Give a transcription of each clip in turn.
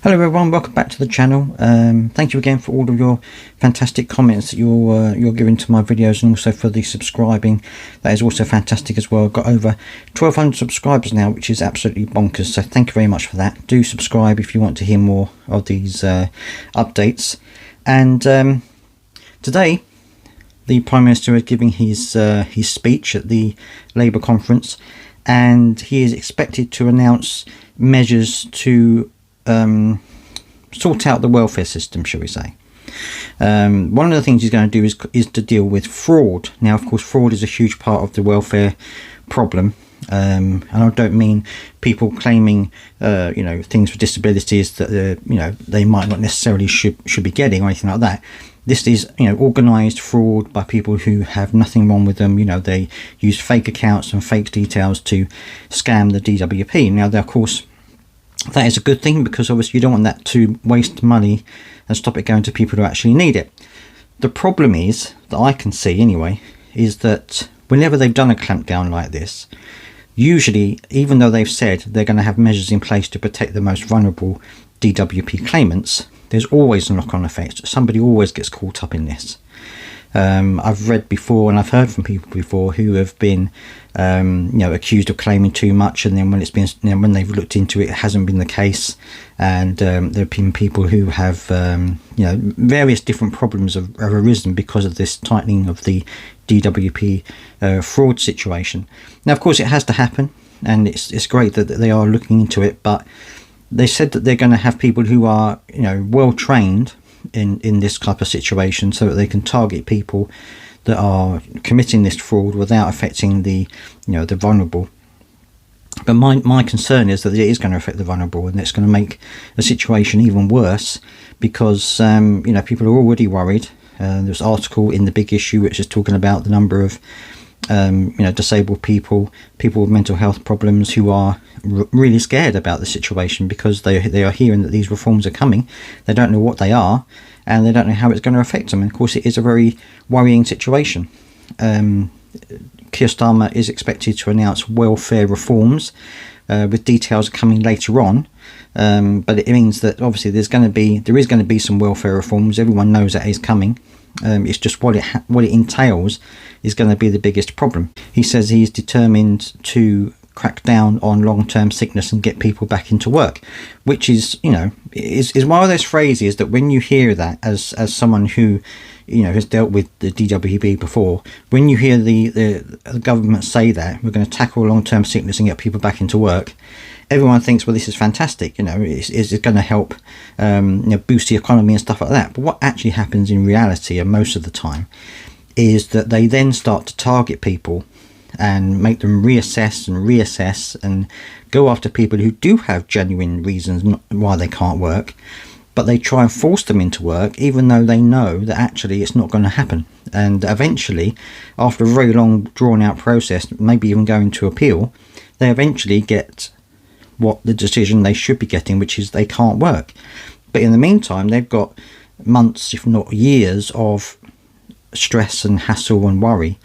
Hello everyone, welcome back to the channel. Thank you again for all of your fantastic comments that you're giving to my videos, and also for the subscribing. That is also fantastic as well. I've got over 1,200 subscribers now, which is absolutely bonkers, so thank you very much for that. Do subscribe if you want to hear more of these updates. And today the Prime Minister is giving his speech at the Labour conference, and he is expected to announce measures to sort out the welfare system, shall we say. One of the things he's going to do is to deal with fraud. Now, of course, fraud is a huge part of the welfare problem, and I don't mean people claiming things for disabilities that they might not necessarily should be getting or anything like that. This is organised fraud by people who have nothing wrong with them. They use fake accounts and fake details to scam the DWP. Now, of course, that is a good thing, because obviously you don't want that to waste money and stop it going to people who actually need it. The problem is, that I can see anyway, is that whenever they've done a clampdown like this, usually, even though they've said they're going to have measures in place to protect the most vulnerable DWP claimants, there's always a knock-on effect. Somebody always gets caught up in this. I've read before, and I've heard from people before who have been accused of claiming too much, and then when it's been when they've looked into it, it hasn't been the case. And there have been people who have various different problems have arisen because of this tightening of the DWP fraud situation. Now, of course, it has to happen, and it's great that they are looking into it, but they said that they're going to have people who are well trained in this type of situation, so that they can target people that are committing this fraud without affecting the the vulnerable. But my concern is that it is going to affect the vulnerable, and it's going to make the situation even worse, because people are already worried. There's an article in the Big Issue which is talking about the number of disabled people with mental health problems who are really scared about the situation, because they are hearing that these reforms are coming. They don't know what they are, and they don't know how it's going to affect them. And of course, it is a very worrying situation. Keir Starmer is expected to announce welfare reforms, with details coming later on. But it means that obviously there is going to be some welfare reforms. Everyone knows that is coming. It's just what it entails is going to be the biggest problem. He says he's determined to crack down on long-term sickness and get people back into work, which is is one of those phrases that when you hear that as someone who has dealt with the DWP before, when you hear the government say that we're going to tackle long-term sickness and get people back into work, everyone thinks, well, this is fantastic, it's going to help boost the economy and stuff like that. But what actually happens in reality, and most of the time, is that they then start to target people and make them reassess and go after people who do have genuine reasons why they can't work, but they try and force them into work, even though they know that actually it's not going to happen. And eventually, after a very long drawn out process, maybe even going to appeal, they eventually get what the decision they should be getting, which is they can't work. But in the meantime, they've got months, if not years, of stress and hassle and worry,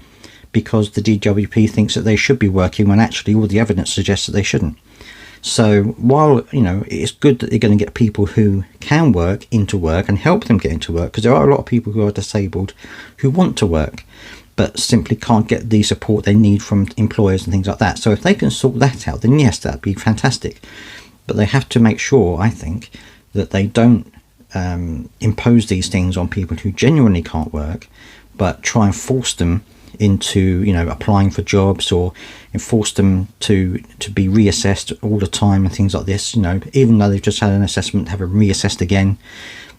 because the DWP thinks that they should be working when actually all the evidence suggests that they shouldn't. So while it's good that they're going to get people who can work into work and help them get into work, because there are a lot of people who are disabled who want to work but simply can't get the support they need from employers and things like that. So if they can sort that out, then yes, that'd be fantastic. But they have to make sure, I think, that they don't impose these things on people who genuinely can't work, but try and force them into applying for jobs, or force them to be reassessed all the time and things like this. Even though they've just had an assessment, have it reassessed again.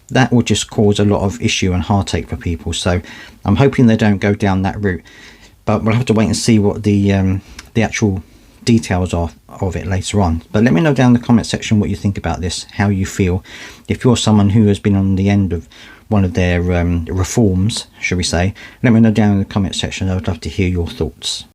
That will just cause a lot of issue and heartache for people. So I'm hoping they don't go down that route, but we'll have to wait and see what the actual details are of it later on. But let me know down in the comment section what you think about this, how you feel. If you're someone who has been on the end of one of their reforms, shall we say, let me know down in the comment section. I would love to hear your thoughts.